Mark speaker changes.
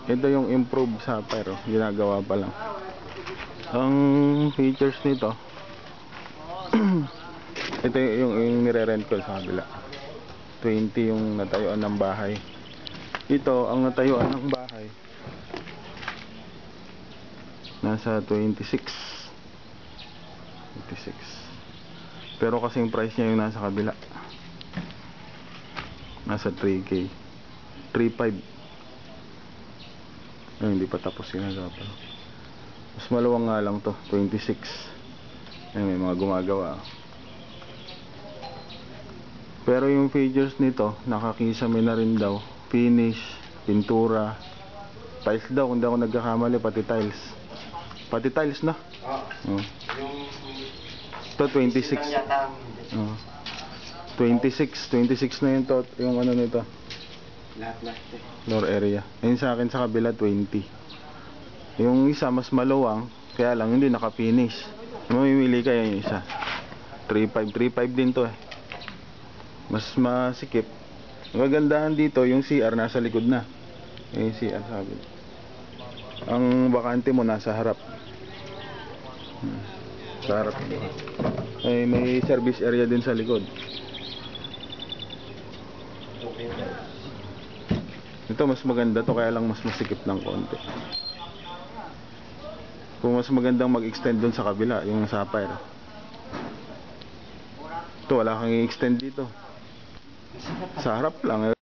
Speaker 1: Ito yung improved Sapphire, oh. Ginagawa pa lang. Ang features nito ito yung nire-rent ko sa kabila. 20 yung natayuan ng bahay. Ito ang natayuan ng bahay nasa 26. Pero kasing price niya yung nasa kabila, nasa 3K 3.5. Ay, hindi pa tapos ginagawa pa. Mas maluwang nga lang to, 26. Ay, may mga gumagawa. Pero yung features nito, nakakisame na rin daw. Finish, pintura, tiles daw kung di ako nagkakamali, pati tiles. Pati tiles na. Oh. Ito 26. 26 na yun to, yung ano nito.
Speaker 2: Lahat.
Speaker 1: Floor area. Ayun sa akin sa kabila 20. Yung isa mas maluwang, kaya lang hindi naka-finish. Mamimili kayo yung isa. 3.5 din to eh. Mas masikip. Ang kagandahan dito, yung CR nasa likod na. Yung CR sabi. Ang bakante mo nasa harap. Sa harap. Ay, may service area din sa likod. Ito mas maganda to, kaya lang mas masikip ng konti. Kung mas magandang mag-extend dun sa kabila, yung Sapphire. Ito wala kang i-extend dito. Sa harap lang,